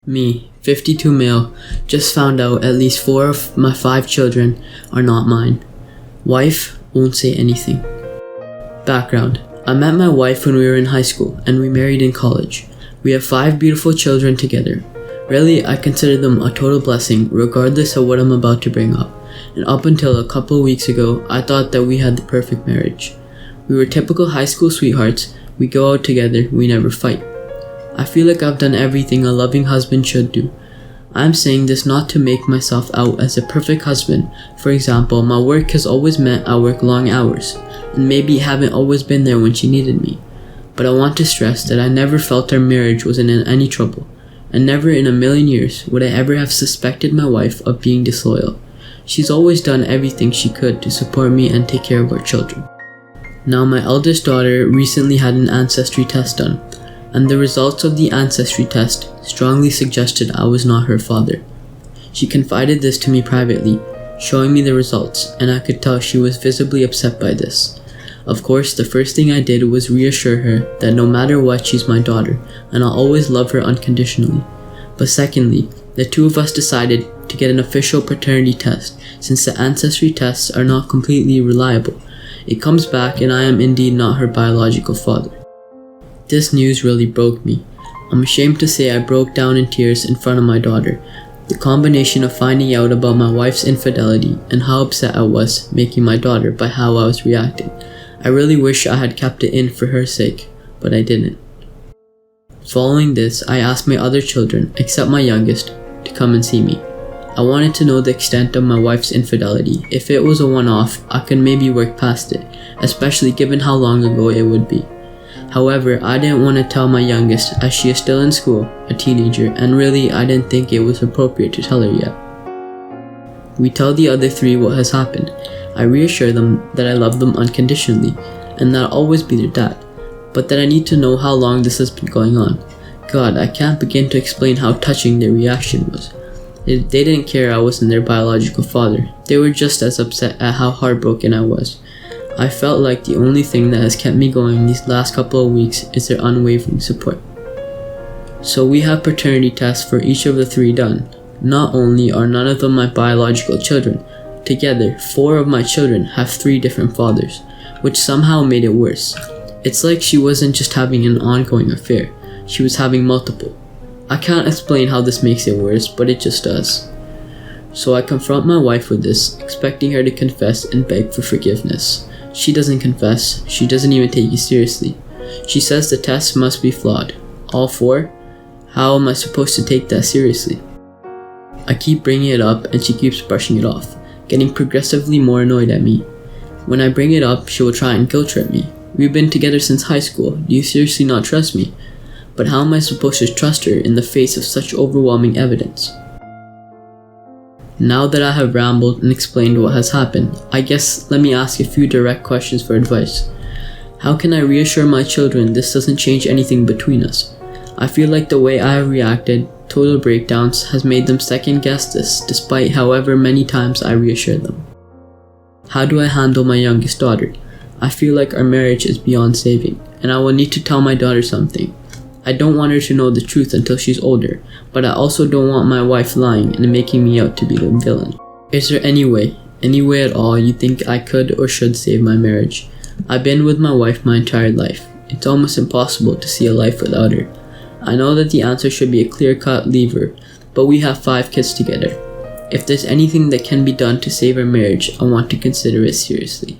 Me, 52 male, just found out at least 4 of my 5 children are not mine. Wife, won't say anything. Background: I met my wife when we were in high school and we married in college. We have 5 beautiful children together. Really, I consider them a total blessing regardless of what I'm about to bring up. And up until a couple weeks ago, I thought that we had the perfect marriage. We were typical high school sweethearts. We go out together, we never fight. I feel like I've done everything a loving husband should do. I'm saying this not to make myself out as a perfect husband. For example, my work has always meant I work long hours, and maybe haven't always been there when she needed me. But I want to stress that I never felt our marriage was in any trouble, and never in a million years would I ever have suspected my wife of being disloyal. She's always done everything she could to support me and take care of our children. Now, my eldest daughter recently had an ancestry test done, and the results of the ancestry test strongly suggested I was not her father. She confided this to me privately, showing me the results, and I could tell she was visibly upset by this. Of course, the first thing I did was reassure her that no matter what, she's my daughter, and I'll always love her unconditionally. But secondly, the two of us decided to get an official paternity test, since the ancestry tests are not completely reliable. It comes back and I am indeed not her biological father. This news really broke me. I'm ashamed to say I broke down in tears in front of my daughter. The combination of finding out about my wife's infidelity and how upset I was making my daughter by how I was reacting. I really wish I had kept it in for her sake, but I didn't. Following this, I asked my other children, except my youngest, to come and see me. I wanted to know the extent of my wife's infidelity. If it was a one-off, I could maybe work past it, especially given how long ago it would be. However, I didn't want to tell my youngest as she is still in school, a teenager, and really I didn't think it was appropriate to tell her yet. We tell the other 3 what has happened. I reassure them that I love them unconditionally and that I'll always be their dad, but that I need to know how long this has been going on. God, I can't begin to explain how touching their reaction was. They didn't care I wasn't their biological father. They were just as upset at how heartbroken I was. I felt like the only thing that has kept me going these last couple of weeks is their unwavering support. So we have paternity tests for each of the 3 done. Not only are none of them my biological children, together 4 of my children have 3 different fathers, which somehow made it worse. It's like she wasn't just having an ongoing affair, she was having multiple. I can't explain how this makes it worse, but it just does. So I confront my wife with this, expecting her to confess and beg for forgiveness. She doesn't confess, she doesn't even take it seriously. She says the test must be flawed. All 4? How am I supposed to take that seriously? I keep bringing it up and she keeps brushing it off, getting progressively more annoyed at me. When I bring it up, she will try and guilt trip me. We've been together since high school, do you seriously not trust me? But how am I supposed to trust her in the face of such overwhelming evidence? Now that I have rambled and explained what has happened, I guess let me ask a few direct questions for advice. How can I reassure my children this doesn't change anything between us? I feel like the way I have reacted, total breakdowns, has made them second guess this, despite however many times I reassure them. How do I handle my youngest daughter? I feel like our marriage is beyond saving, and I will need to tell my daughter something. I don't want her to know the truth until she's older, but I also don't want my wife lying and making me out to be the villain. Is there any way at all you think I could or should save my marriage? I've been with my wife my entire life. It's almost impossible to see a life without her. I know that the answer should be a clear-cut leave her, but we have 5 kids together. If there's anything that can be done to save our marriage, I want to consider it seriously.